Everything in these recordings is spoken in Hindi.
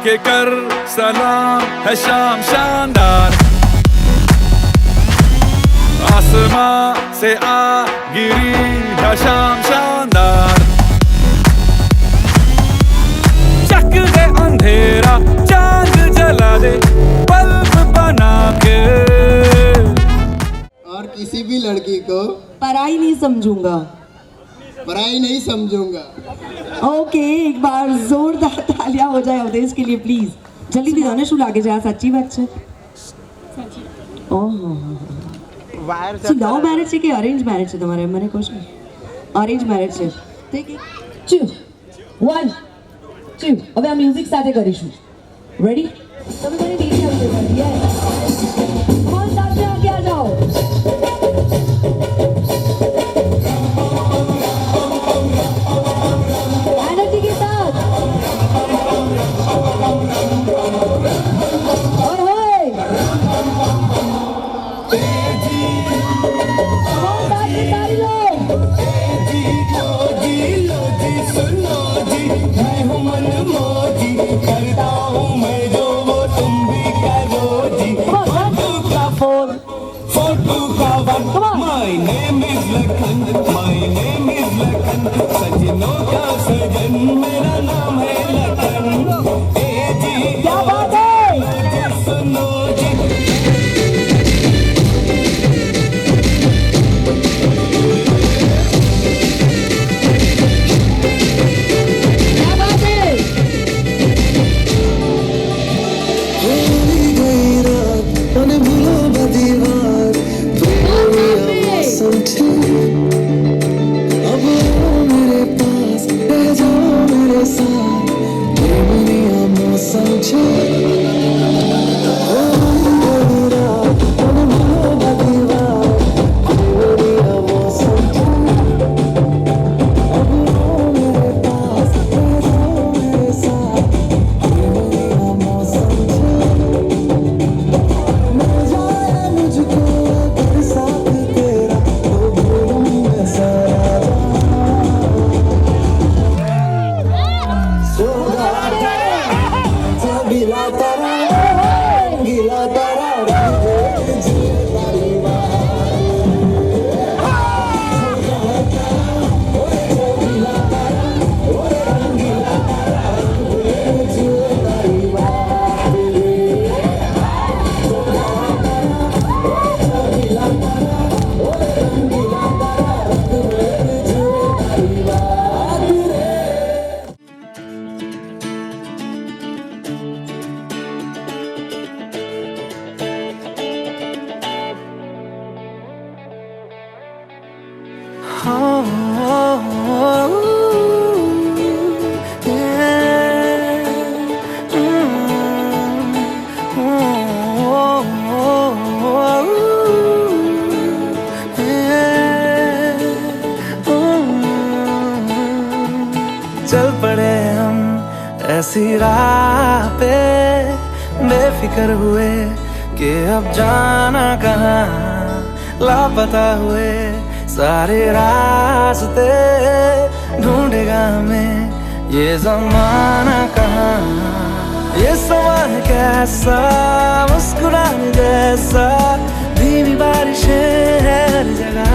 के कर सलाम है शाम शानदार, आसमां से आ गिरी है शाम शानदार, चक दे अंधेरा चांद जला दे बल्ब बना के। और किसी भी लड़की को पराई नहीं समझूंगा। पराई नहीं समझूंगा। ओके, एक बार जोरदार तालियां हो जाए अवधेश के लिए प्लीज। जल्दी भी जाने शू लागे जा सच्ची बात છે। ઓહો, લવ મેરેજ છે કે અરેન્જ મેરેજ છે તમારે? મને કહો છો અરેન્જ મેરેજ છે તો એક 2 1 2 હવે આ મ્યુઝિક સાથે કરીશું। રેડી? તમે મને ડીજે આવજો યસ કોણ સાથે આગે આ જાઓ। एनर्जी के साथ और होए सारे लोग सुनो जी, मैं हूँ मनमोजी, करता हूँ मैं जो वो तुम भी करो जी। फोटो का फोटो का वन, my name is Lakhan, my name is Lakhan, सजनों का सजन मेरा नाम है लखन। ए जी क्या बात है। सुनो जी, चल पड़े हम ऐसी राह पे, बेफिक्र हुए कि अब जाना कहाँ, लापता हुए सारे रास्ते, ढूंढेगा हमें ये जमाना कहाँ। ये समा है कैसा मुस्कुराने जैसा, धीमी बारिशें है हर जगह,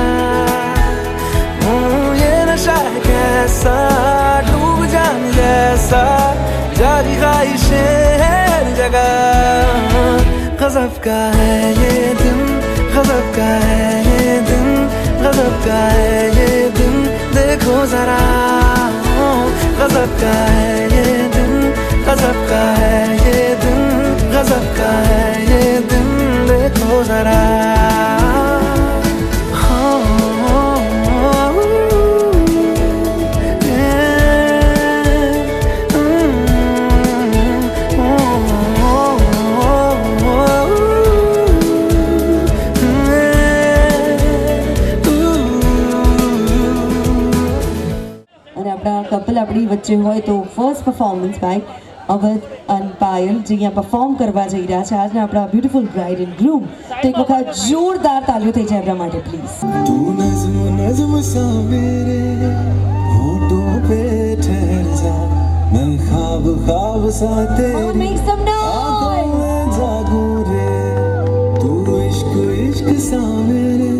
ये नशा है कैसा डूब जाने जैसा, जारी ख्वाहिशें है हर जगह। गज़ब का है ये दिन, गज़ब का है ये दिन, गज़ब का है ये दिन, देखो जरा। गज़ब का है ये दिन, गज़ब का है ये दिन, गज़ब का है ये दिन, देखो जरा। કપલ આપણી વચ્ચે હોય તો ફર્સ્ટ પરફોર્મન્સ બાય અવધ અને પાયલ જે અહીંયા પરફોર્મ કરવા જઈ રહ્યા છે આજના આપણા બ્યુટીફુલ બ્રાઇડ એન્ડ ગ્રૂમ। તો એક વખત જોરદાર તાલીઓ થઈ જાય એમના માટે પ્લીઝ। तू नज़्म नज़्म सा मेरे होठों पे ठहर जा, मैं ख्वाब ख्वाब सा तेरी make some आँखों noise. में जागूं रे, तू इश्क इश्क सा मेरे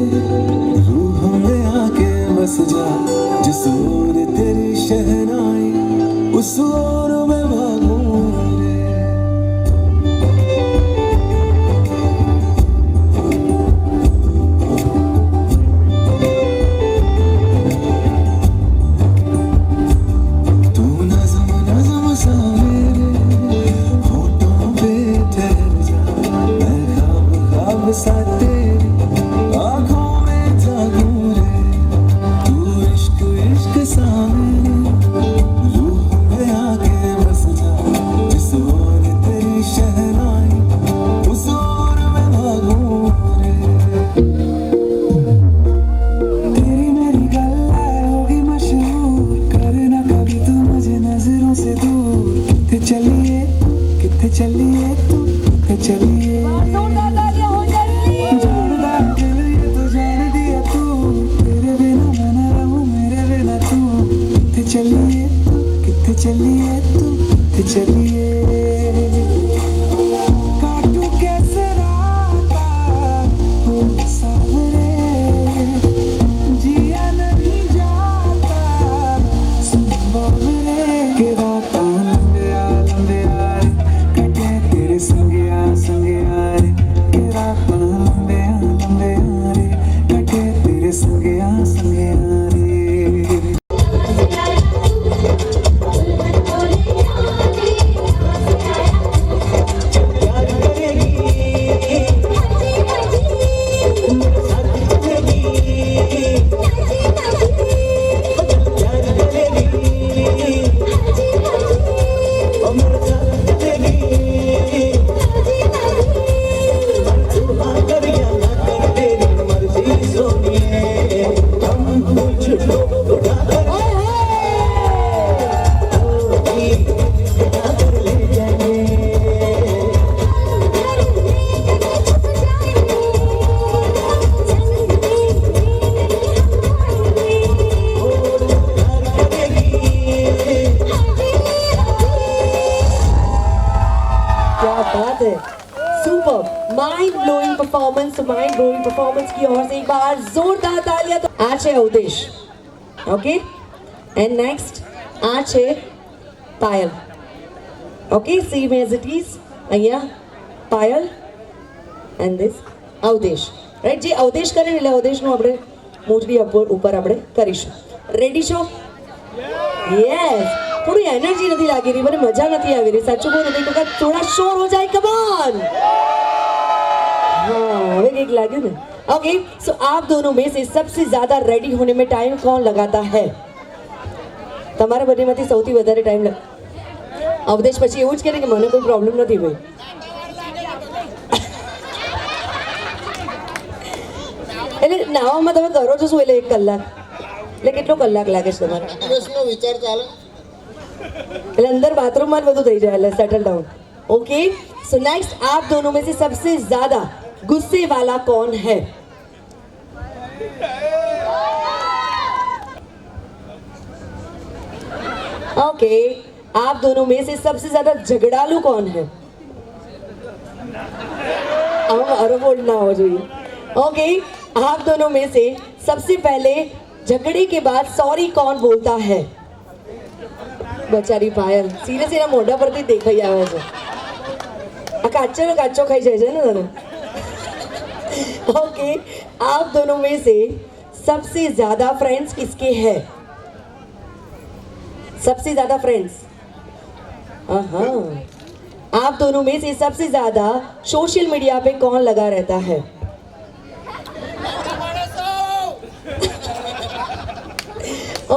रूह में आके बस जा, जिस ओर तेरी शहनाई उस ओर मैं भागूं रे। तू नज़म नज़म सा मेरे होठों पे ठहर जा, मैं ख्वाब ख्वाब सा तेरी आँखों में जागूं रे, तू इश्क इश्क सा मेरे रूह में आके बस जा, जिस ओर तेरी शहनाई उस ओर मैं भागूं रे। तेरी मेरी गल्ला होगी मशहूर, करना कभी तू मुझे नजरों से दूर। किथे चलिए तू, किथे चलिए जानदा दिल ये तो जान दिया तू, तेरे बिना मैं न रहूं मेरे बिना तू। किथे चलिए तू, किथे चलिए काटू कैसे राता ओ सावरे, जिया नहीं जाता सुबह के रातां लंबे आ रे, कटे तेरे संगिया संगिया रे, के रातां लंबे आ रे, कटे तेरे संगिया संगिया रे। माइंड ब्लोइंग परफॉर्मेंस की ओर से एक बार जोरदार तालियां। तो आज है अवधेश, ओके, एंड नेक्स्ट आज है Payal, okay, same as it is અહીંયા Payal and this Avdhesh, right? જે અવધેશ કરે એટલે અવધેશનું આપણે મોજડી ઉપર આપણે કરીશું. રેડી છો? યસ. થોડી એનર્જી નથી લાગી રહી, મને મજા નથી આવી રહી, સાચું કહું નથી, તો થોડા શોર હો જાય. Come on. हाँ, હવે કંઈક લાગ્યું ને? ओके, सो आप दोनों में से सबसे ज्यादा रेडी होने में टाइम कौन लगाता है? તમારા બંનેમાંથી સૌથી વધારે ટાઈમ અવધેશ પછી એવું જ કરે કે મને કોઈ પ્રોબ્લેમ નથી ભાઈ. એટલે નાવામાં તમે કરો છો શું? એટલે 1 કલાક, એટલે કેટલો કલાક લાગે છે તમારે? દિવસનો વિચાર ચાલે એટલે અંદર બાથરૂમમાં જ બધું થઈ જાય, એટલે settle down. Okay, so next आप दोनों में से सबसे ज्यादा गुस्से वाला कौन है? ओके, आप दोनों में से सबसे ज्यादा झगड़ालू कौन है? बोल ना हो जाइए. ओके, आप दोनों में से सबसे पहले झगड़े के बाद सॉरी कौन बोलता है? बचारी पायल सीरियस एना मोढा परथी देखाई आवे छे. आ काचो ने काचो खाई जाय छे ने तने. ओके, आप दोनों में से सबसे ज्यादा फ्रेंड्स किसके हैं? सबसे ज्यादा फ्रेंड्स, आप दोनों में से सबसे ज्यादा सोशल मीडिया पे कौन लगा रहता है?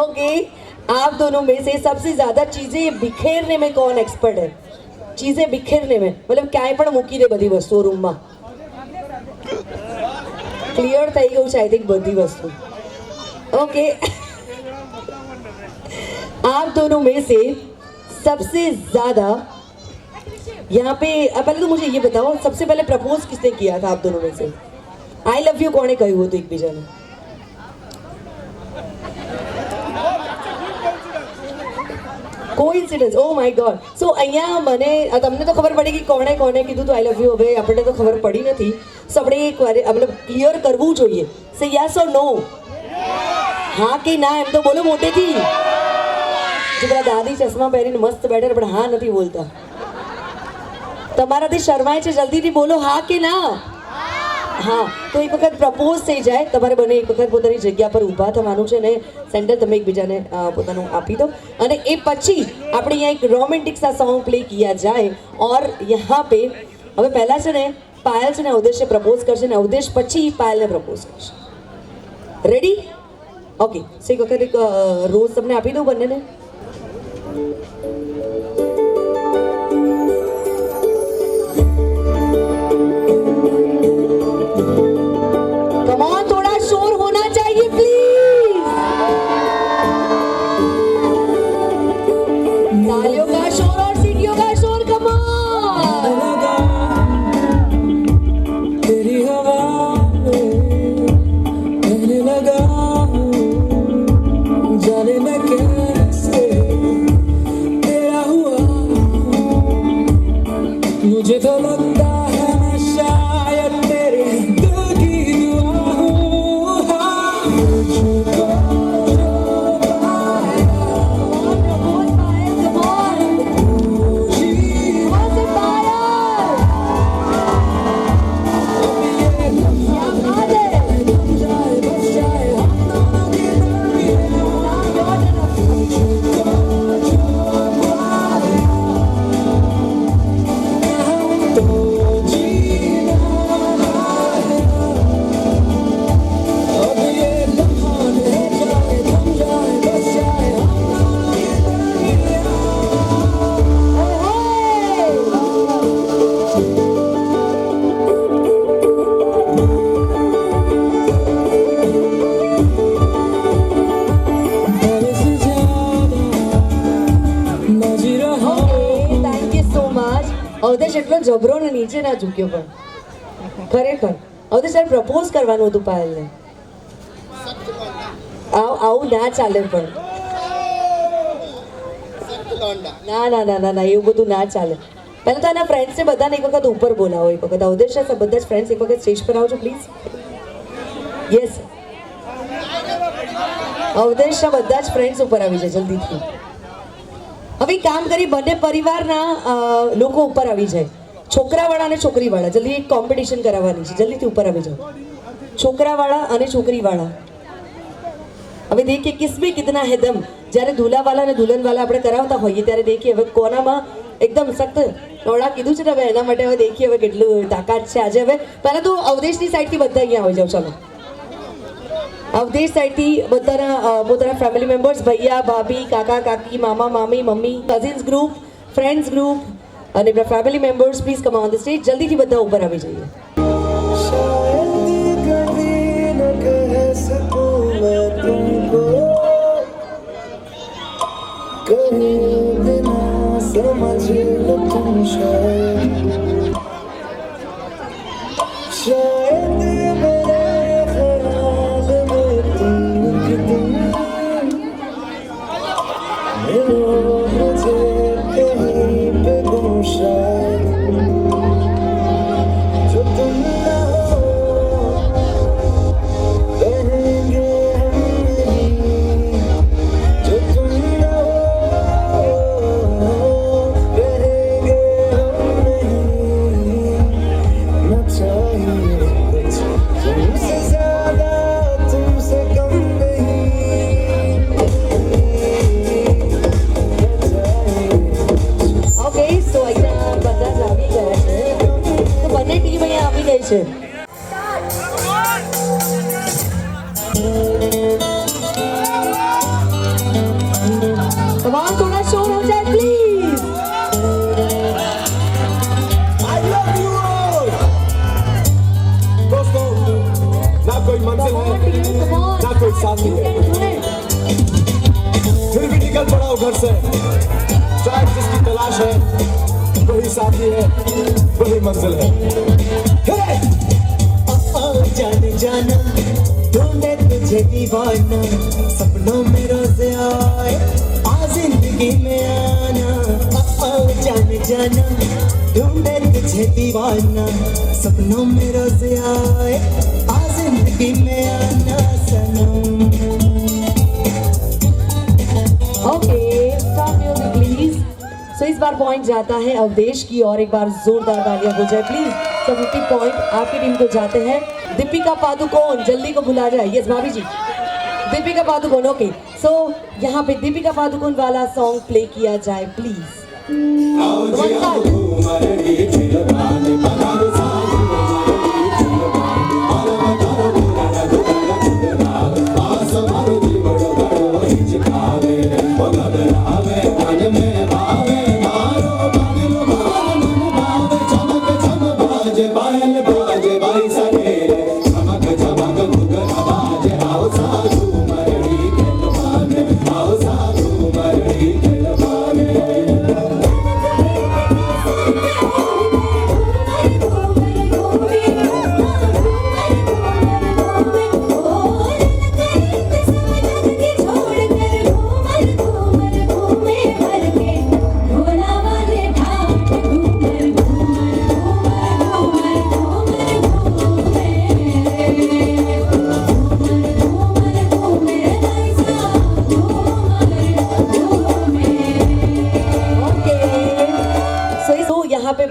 ओके, आप दोनों में से सबसे ज्यादा चीजें बिखेरने में कौन एक्सपर्ट है? चीजें बिखेरने में मतलब ક્યાંય પણ મૂકી દે બધી વસ્તુઓ રૂમમાં. ક્લિયર થઈ ગયું છે આઈ થિંક બધી વસ્તુ. ओके, आप दोनों में से सबसे ज्यादा यहाँ पे पहले तो मुझे ये बताओ, सबसे पहले प्रपोज किसने किया था आप दोनों में से? आई लव यू कौन कहू तो एक बीजा ने? કોઇન્સિડન્સ ઓ માય ગોડ સો અહીંયા મને તમને તો ખબર પડી કે કોણે કીધું તો આઈ લવ યુ હવે આપણને તો ખબર પડી નથી સો આપણે એક વાર મતલબ ક્લિયર કરવું જોઈએ સે યસ ઓર નો હા કે ના એમ તો બોલો મોટેથી જો પેલા દાદી ચશ્મા પહેરીને મસ્ત બેઠા પણ હા નથી બોલતા તમારાથી શરમાય છે જલ્દીથી બોલો હા કે ના હા તો એક વખત પ્રપોઝ થઈ જાય તમારે બને એક વખત પોતાની જગ્યા પર ઊભા થવાનું છે ને સેન્ટર તમે એકબીજાને પોતાનું આપી દો અને એ પછી આપણે અહીંયા એક રોમેન્ટિક સા સોંગ પ્લે કિયા જાય ઓર यहाँ पे હવે પહેલાં છે ને પાયલ છે ને અવદેશને પ્રપોઝ કરશે ને અવદેશ પછી પાયલને પ્રપોઝ કરશે રેડી ઓકે સો એક વખત એક રોઝ તમને આપી દઉં બંનેને मुझे तो लगता है मैं शायद तेरे दिल की दुआ हूँ मुझको અવદેશ એટલો જબરો ને નીચે ના ઝૂક્યો પણ ખરેખર અવદેશ તારે પ્રપોઝ કરવાનું હતું પાયલને આવું ના ચાલે પણ ના ના ના ના ના એવું બધું ના ચાલે પહેલાં તો એના ફ્રેન્ડ્સને બધાને એક વખત ઉપર બોલાવો એક વખત અવદેશ બધા જ ફ્રેન્ડ્સ એક વખત સ્ટેજ પર આવજો પ્લીઝ યસ અવદેશના બધા જ ફ્રેન્ડ્સ ઉપર આવી જાય જલ્દીથી હવે કામ કરી બંને પરિવારના લોકો ઉપર આવી જાય છોકરાવાળા અને છોકરીવાળા જલ્દી એક કોમ્પિટિશન કરાવવાની છે જલ્દીથી ઉપર આવી જાઓ છોકરાવાળા અને છોકરીવાળા હવે દેખીએ કિસમે કિતના હે દમ જ્યારે દુલ્હાવાલા અને દુલ્હનવાલા આપણે કરાવતા હોઈએ ત્યારે દેખીએ હવે કોનામાં એકદમ સખ્ત નોડા કીધું છે ને હવે એના માટે હવે દેખીએ હવે કેટલું તાકાત છે આજે હવે પહેલાં તો અવદેશની સાઈડથી બધા અહીંયા આવી જાઓ ચાલો અવદેશ સાઈડથી બધાના પોતાના ફેમિલી મેમ્બર્સ ભૈયા ભાભી કાકા કાકી મામા મામી mummy cousins group friends group અને family members please come on the stage જલ્દીથી બધા ઉપર આવી જઈએ છે તમામ થોડા શોર હો જાય please I love you all दोस्तों ना कोई मंजिल है ना कोई साथी है फिर भी निकल पड़ा हो घर से शायद जिसकी तलाश है वही साथी है वही मंजिल है जाने जाना ढूंढे तुझे दीवाना सपनों में रोज आए आ जिंदगी में आए जाना ढूंढे तुझे दीवाना सपनों में रोज आए आ जिंदगी में आना सनम। Okay stop music please. So इस बार पॉइंट जाता है अवधेश की और एक बार जोरदार तालियां हो जाए प्लीज। तो 50 पॉइंट आपकी टीम को जाते हैं। दीपिका पादुकोण जल्दी को बुला जाए। यस भाभी जी दीपिका पादुकोण। ओके सो यहाँ पे दीपिका पादुकोण वाला सॉन्ग प्ले किया जाए प्लीज।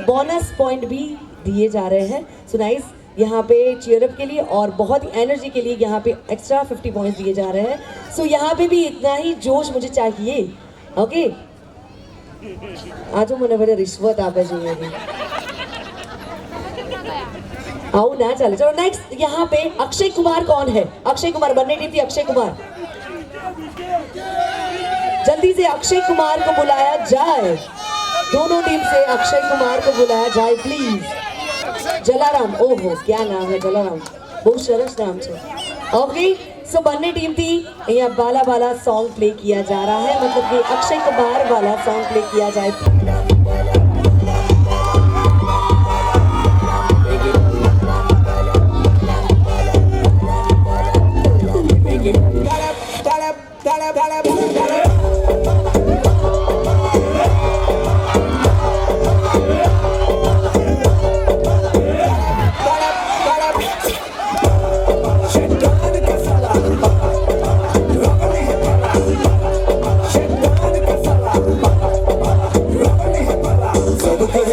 बोनस पॉइंट भी दिए जा रहे हैं। सो नाइस यहाँ पे चीयरअप के लिए और बहुत ही एनर्जी के लिए यहाँ पे एक्स्ट्रा 50 पॉइंट्स दिए जा रहे हैं। सो यहाँ पे भी इतना ही जोश मुझे चाहिए। ओके आज मैंने बड़े रिश्वत आप आओ ना चले। चलो नेक्स्ट यहाँ पे अक्षय कुमार कौन है? अक्षय कुमार बनने टीम थी। अक्षय कुमार जल्दी से अक्षय कुमार को बुलाया जाए। दोनों टीम से अक्षय कुमार को बुलाया जाए प्लीज। जलाराम ओहो क्या नाम है जलाराम बहुत सरस नाम है। ओके सो बनने टीम थी यहाँ बाला बाला सॉन्ग प्ले किया जा रहा है मतलब कि अक्षय कुमार वाला सॉन्ग प्ले किया जाए।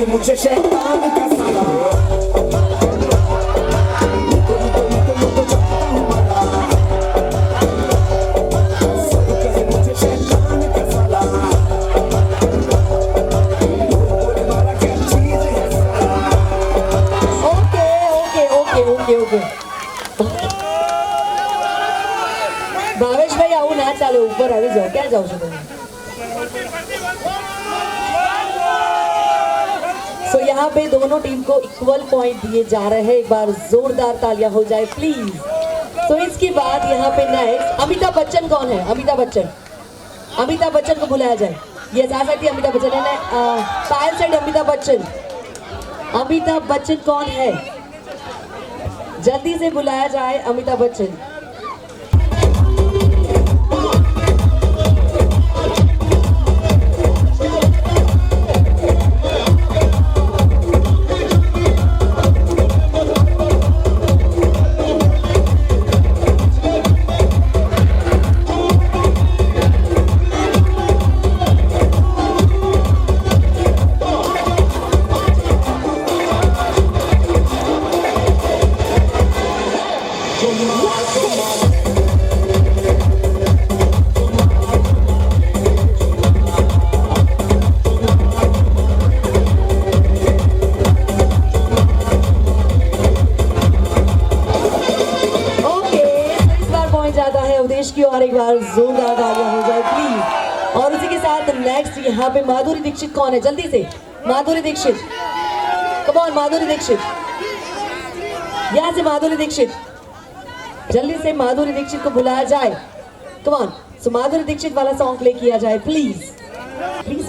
मुझे शैतान का साला ભાવેશ ભાઈ આવું ના ચાલે ઉપર આવી જાઓ ક્યાં જાઓ છો તમે? सो यहाँ पे दोनों टीम को इक्वल पॉइंट दिए जा रहे हैं। एक बार जोरदार तालियां हो जाए प्लीज। तो इसके बाद यहाँ पे नेक्स्ट अमिताभ बच्चन कौन है? अमिताभ बच्चन अमिताभ बच्चन को बुलाया जाए। ये आ सकती है अमिताभ बच्चन है पायल साइड। अमिताभ बच्चन अमिताभ बच्चन कौन है? जल्दी से बुलाया जाए अमिताभ बच्चन। की और एक बार जोरदार तालियां हो जाए प्लीज। और उसी के साथ नेक्स्ट यहाँ पे माधुरी दीक्षित कौन है? जल्दी से माधुरी दीक्षित कम ऑन। माधुरी दीक्षित यहाँ से माधुरी दीक्षित जल्दी से माधुरी दीक्षित को बुलाया जाए। Come on. सो माधुरी दीक्षित वाला सॉन्ग प्ले किया जाए प्लीज प्लीज।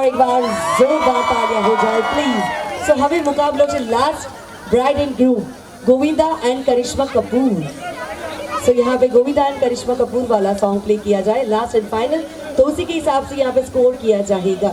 एक बार जोरदार तालियां हो जाए प्लीज। सो हमें मुकाबलों से last bride and groom Govinda and Karisma Kapoor. So यहाँ पे गोविंदा एंड करिश्मा कपूर वाला सॉन्ग प्ले किया जाए लास्ट एंड फाइनल, तो उसी के हिसाब से यहाँ पे स्कोर किया जाएगा।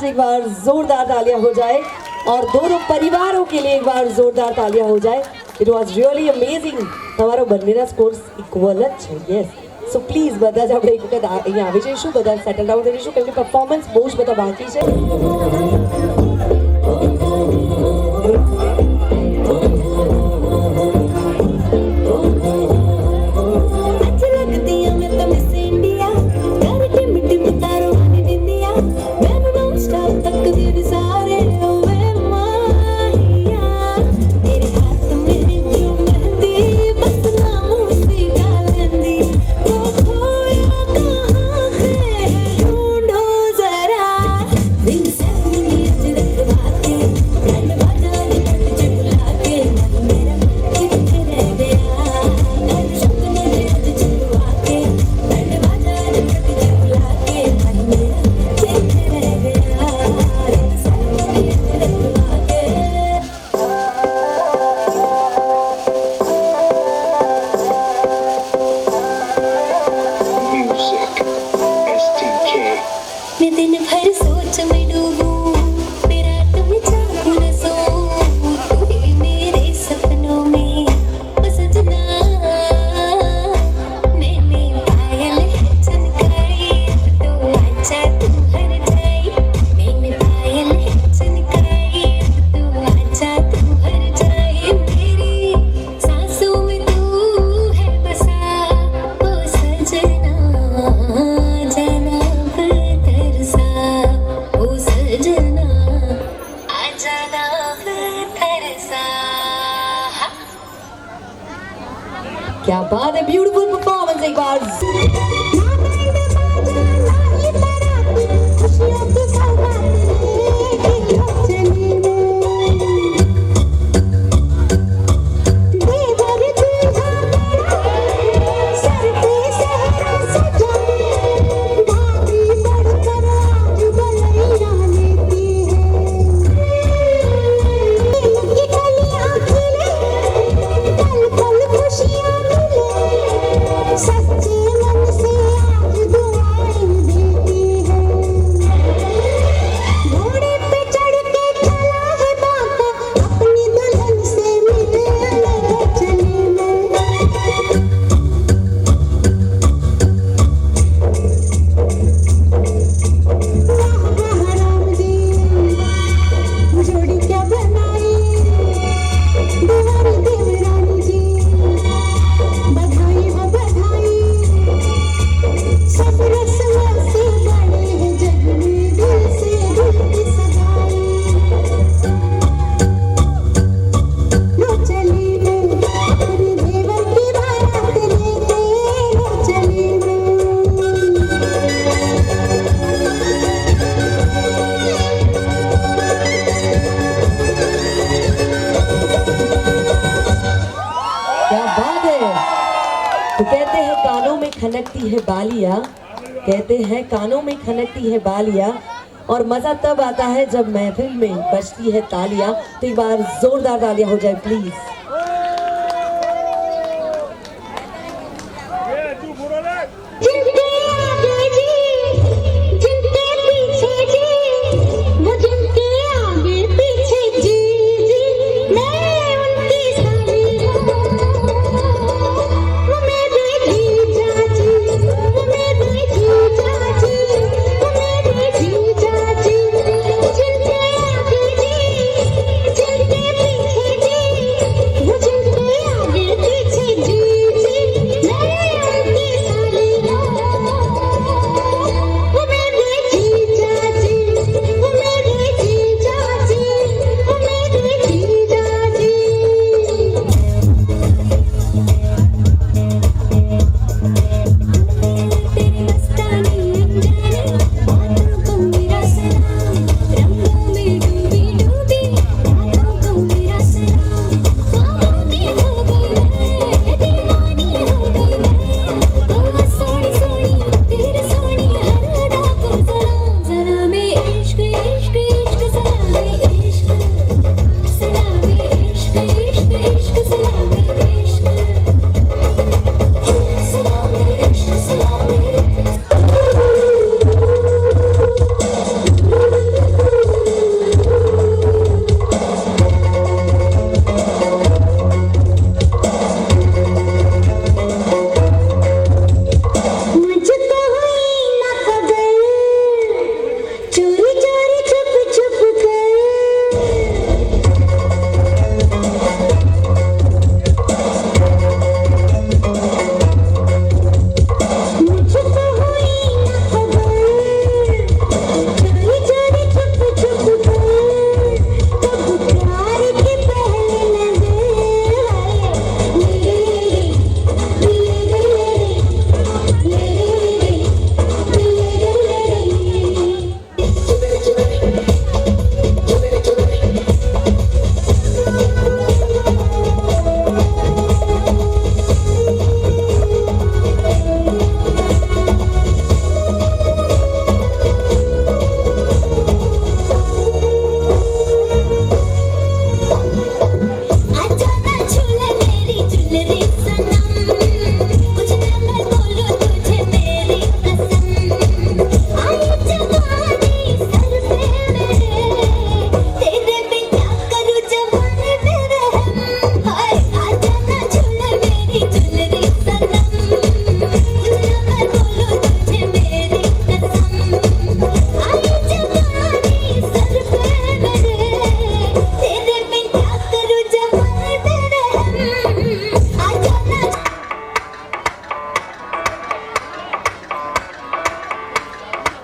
एक बार जोरदार तालियां हो जाए और दोनों परिवारों के लिए एक बार जोरदार तालियां हो जाए। It was really amazing. તમારો બંનેના સ્કોર્સ ઇક્વલ જ છે. યસ, સો પ્લીઝ બધા જ આપણે એક વખત અહીંયા આવી જઈશું, બધા સેટલ ડાઉન થઈ જઈશું, કેમ કે પરફોર્મન્સ બહુ જ બધા બાકી છે. क्या बात है, ब्यूटीफुल परफॉर्मेंस एक बार। सच्चे मन से कानों में खनकती है बालियाँ, कहते हैं कानों में खनकती है बालियाँ, और मज़ा तब आता है जब महफिल में बजती है तालियाँ। तो एक बार जोरदार तालियाँ हो जाए प्लीज।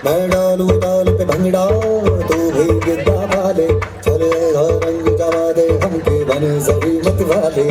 मैं डालू ताल पे भंगड़ा तू भी गिद्दा वाले चले रंग जवा दे हमके बने सभी मत वाले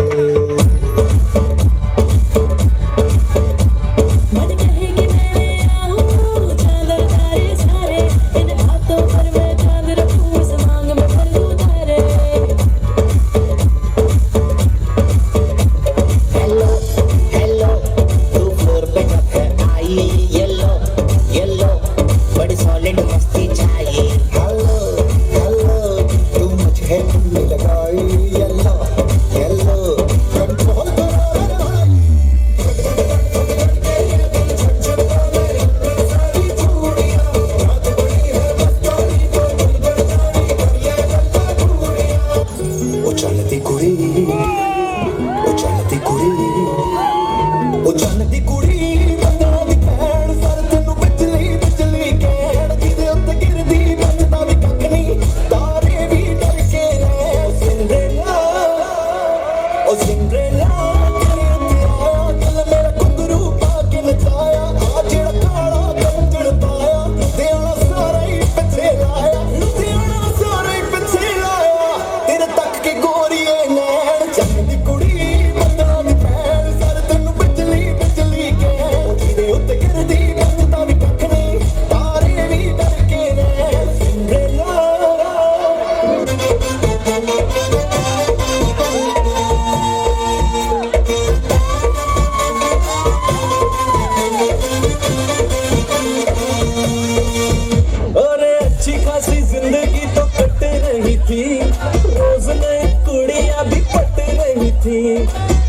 थी,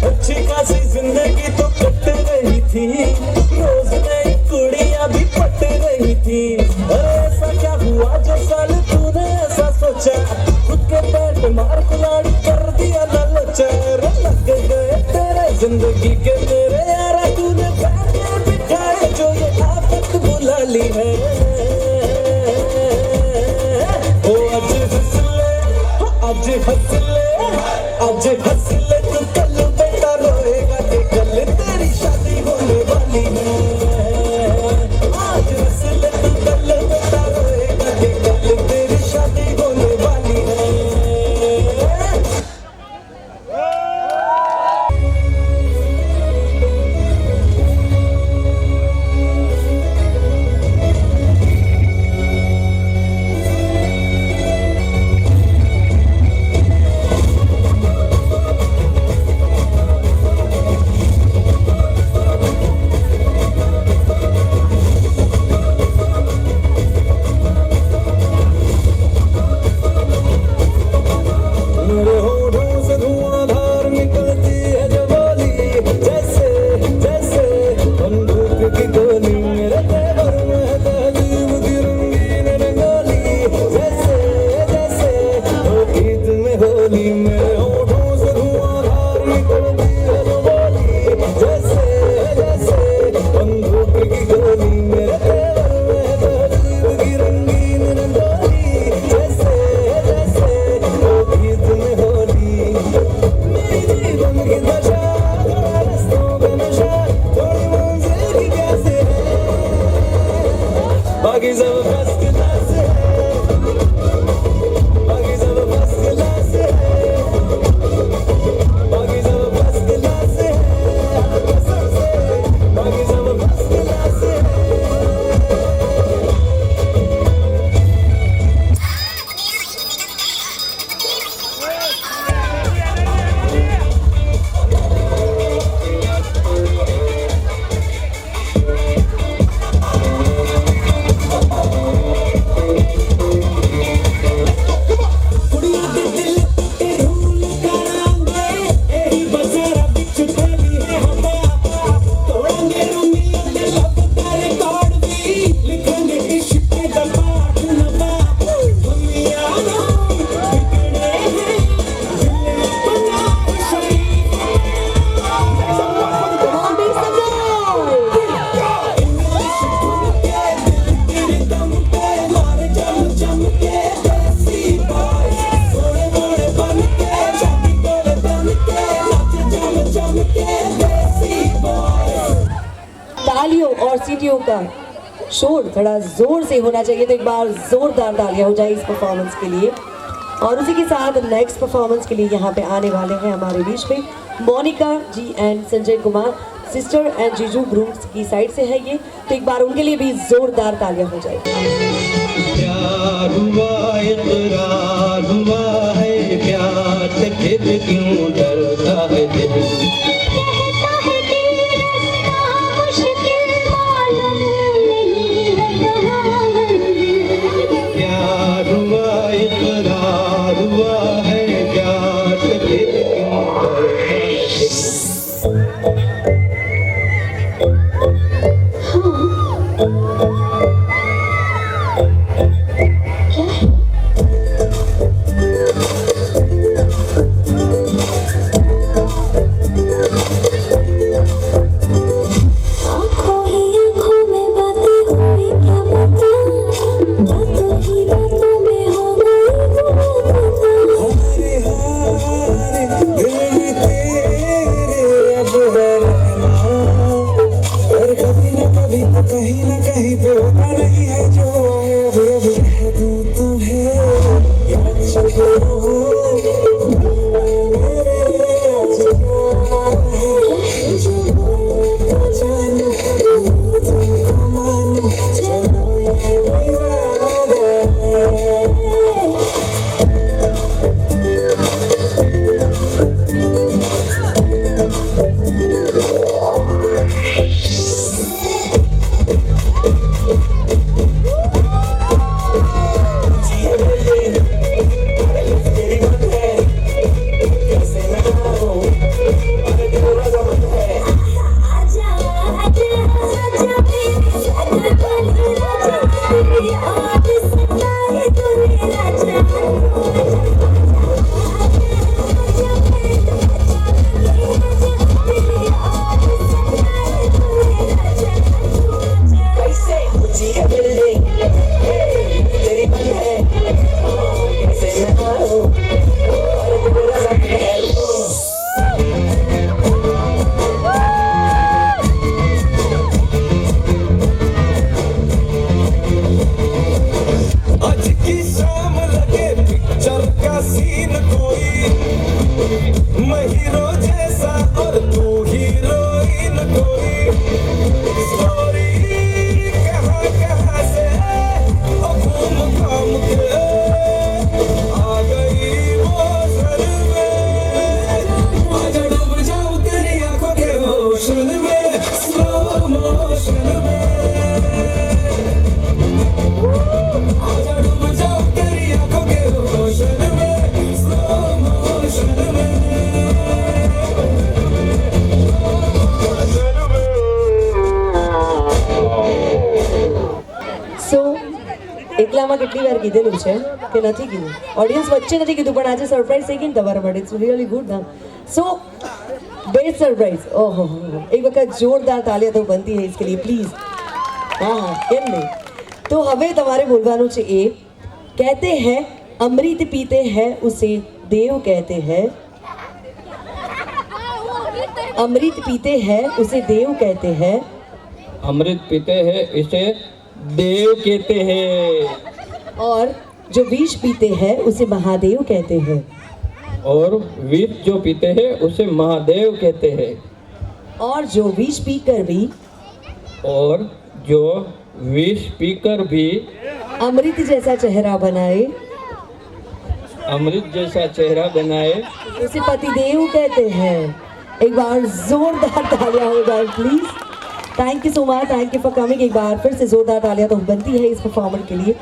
अच्छी खासी जिंदगी तो कट रही थी, रोज नई कुड़ियां भी पट रही थी। अरे ऐसा क्या हुआ जो साल तूने ऐसा सोचा, खुद के पैर पे मार कुल्हाड़ी कर दिया ना लोचा। लग गए तेरे जिंदगी के मेरे यारा, तूने पैर बिठाए जो ये आफत बुला ली है। ओ आज हंस ले, आज हंस ले, आज हंस ले, तू कल बेटा रोएगा कि कल तेरी शादी होने वाली है। आज हंस ले, तू कल बेटा रोएगा कि कल तेरी शादी होने वाली है। मेरे होठों से धुआंधार निकलती है जवानी, जैसे जैसे बंदूक की गोली। मेरे तेवर में है तहजीब की रंगीन रंगोली, जैसे जैसे हो ईद में होली। मेरे होठों से धुआंधार निकलती है जवानी, जैसे जैसे बंदूक की गोली। मेरे तेवर में है तहजीब की रंगीन रंगोली, जैसे जैसे हो ईद में होली। मेरी जीवन की दशा, थोड़ा रस्तों पे नशा, थोड़ी मंजिल की कैसे है, बाकी सब फर्स्ट क्लास है, बाकी सब फर्स्ट क्लास है, बाकी सब फर्स्ट क्लास है, कसम से बाकी सब फर्स्ट क्लास है। कुड़ियां दे दिल ते धूल करांगे, एही बसेरा बिच खेली है हवा। तोड़ेंगे रंगीन दे लब का रिकॉर्ड भी, लिखेंगे इश्क दा पाठ नवा। दुनिया ना बिगड़े हैं, दिल बना शरीफ। Come on, make some noise! English धुन के दिल तेरे दम पे मारे जम जम के देसी बॉय। थोड़े मोड़े बन के चाबी तोड़े बन के नाचे जम जम के देसी बॉय। तालियों और सीटियों का शोर थोड़ा जोर से होना चाहिए, तो एक बार जोरदार तालियां हो जाए इस परफॉर्मेंस के लिए। और उसी के साथ नेक्स्ट परफॉर्मेंस के लिए यहाँ पे आने वाले हैं हमारे बीच में Monica ji and Sanjay Kumar, sister and जीजू ग्रुप्स की साइड से है ये, तो एक बार उनके लिए भी जोरदार तालियां हो जाए। प्यार हुआ इकरार हुआ है, प्यार से फिर क्यों डरता है दिल। प्यार हुआ इकरार हुआ है, प्यार से फिर क्यों डरता है दिल। हीरो जैसा और तू हीरोइन कोई स्टोरी कहाँ कहाँ से ओ घूम घूम के आ गई वो सर में आजा डूब जाऊं तेरी आंखों के रोशन में स्लो मोशन में आजा डूब जाऊं तेरी आंखों के रोशन में स्लो मोशन में સો એકલામાં કેટલી વાર કીધેલું છે કે નથી કીધું ઓડિયન્સ વચ્ચે નથી કીધું પણ આજે સરપ્રાઈઝ થઈ ગઈ ને તમારા માટે ઇટ્સ રિયલી ગુડ ના સો बेस्ट सरप्राइज ओहो एक वक्त जोरदार तालियां तो बनती है इसके लिए प्लीज हाँ हाँ केम नहीं तो हमें तुम्हारे बोलवानों से ए कहते हैं अमृत पीते हैं उसे देव कहते हैं अमृत पीते हैं उसे देव कहते हैं अमृत पीते हैं इसे देव कहते हैं और जो विष पीते हैं उसे महादेव कहते हैं और विष जो पीते हैं उसे महादेव कहते हैं और जो विष पीकर भी और जो विष पीकर भी अमृत जैसा चेहरा बनाए अमृत जैसा चेहरा बनाए उसे पतिदेव कहते हैं एक बार जोरदार तालियां हो जाए please thank you so much thank you for coming एक बार फिर से जोरदार तालियां तो बनती है इस परफॉर्मेंस के लिए